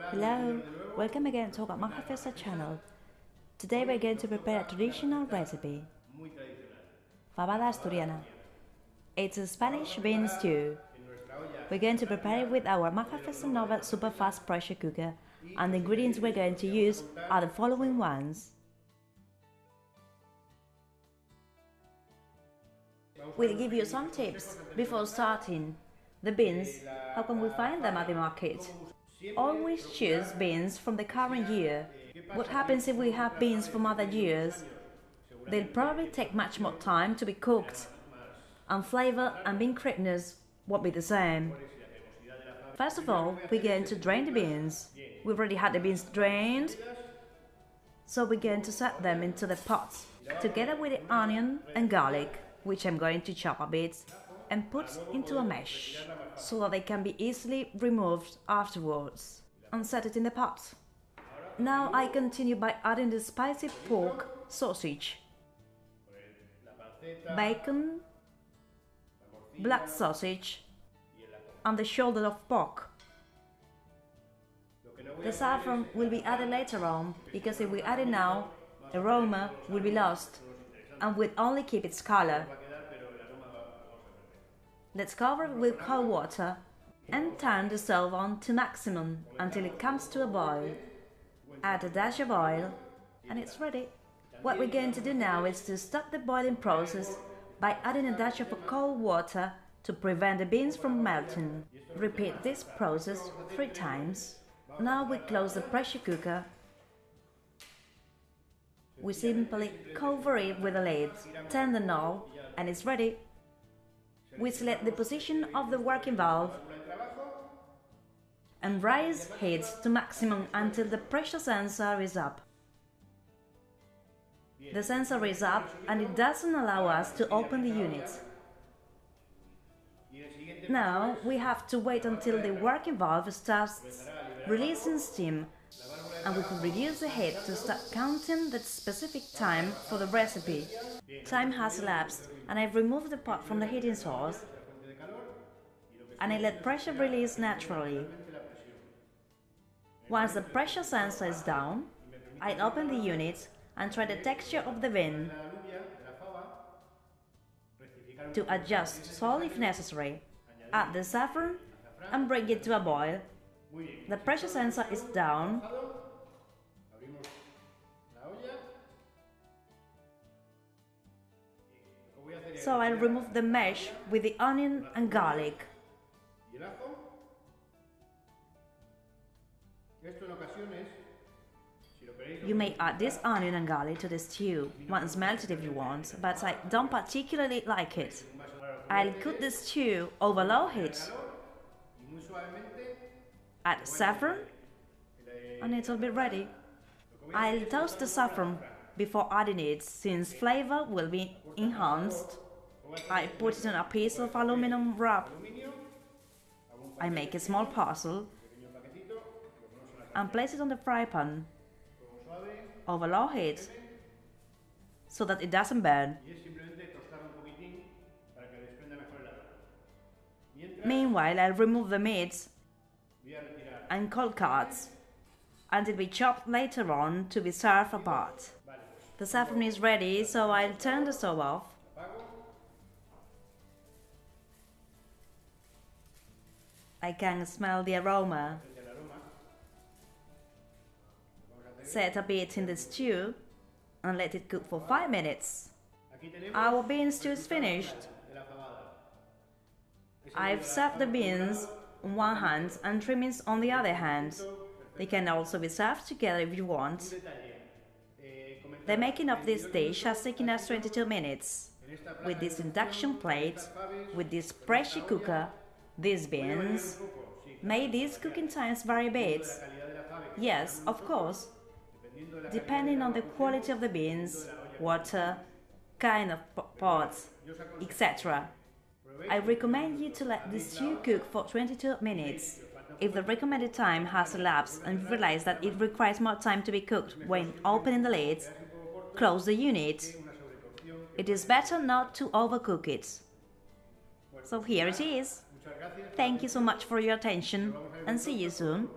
Hello, welcome again to our Magefesa channel. Today we're going to prepare a traditional recipe, fabada asturiana. It's a Spanish bean stew. We're going to prepare it with our Magefesa Nova super fast pressure cooker, and the ingredients we're going to use are the following ones. We'll give you some tips before starting. The beans, how can we find them at the market? Always choose beans from the current year. What happens if we have beans from other years? They'll probably take much more time to be cooked, and flavor and bean crispness won't be the same. First of all, we're going to drain the beans. We've already had the beans drained, so we're going to set them into the pot, together with the onion and garlic, which I'm going to chop a bit and put into a mesh, so that they can be easily removed afterwards, and set it in the pot. Now I continue by adding the spicy pork sausage, bacon, black sausage, and the shoulder of pork. The saffron will be added later on, because if we add it now, the aroma will be lost and will only keep its color. Let's cover it with cold water and turn the stove on to maximum until it comes to a boil. Add a dash of oil and it's ready. What we're going to do now is to stop the boiling process by adding a dash of cold water to prevent the beans from melting. Repeat this process 3 times. Now we close the pressure cooker. We simply cover it with a lid, turn the knob, and it's ready. We select the position of the working valve and raise heat to maximum until the pressure sensor is up. The sensor is up and it doesn't allow us to open the unit. Now we have to wait until the working valve starts releasing steam, and we can reduce the heat to start counting the specific time for the recipe. Time has elapsed and I've removed the pot from the heating source and I let pressure release naturally. Once the pressure sensor is down, I open the unit and try the texture of the bean. To adjust salt if necessary, add the saffron and bring it to a boil. The pressure sensor is down. So I'll remove the mesh with the onion and garlic. You may add this onion and garlic to the stew once melted if you want, but I don't particularly like it. I'll cook the stew over low heat. Add saffron and it'll be ready. I'll toast the saffron before adding it, since flavor will be enhanced. I put it on a piece of aluminum wrap. I make a small parcel and place it on the fry pan over low heat so that it doesn't burn. Meanwhile, I'll remove the meat and cold cuts until we chop later on to be served apart. The saffron is ready, so I'll turn the stove off. I can smell the aroma. Set a bit in the stew and let it cook for 5 minutes. Our bean stew is finished. I've served the beans on one hand and trimmings on the other hand. They can also be served together if you want. The making of this dish has taken us 22 minutes. With this induction plate, with this pressure cooker, these beans. May these cooking times vary a bit? Yes, of course, depending on the quality of the beans, water, kind of pot, etc. I recommend you to let the stew cook for 22 minutes. If the recommended time has elapsed and you realize that it requires more time to be cooked when opening the lid, close the unit. It is better not to overcook it. So here it is. Thank you so much for your attention and see you soon.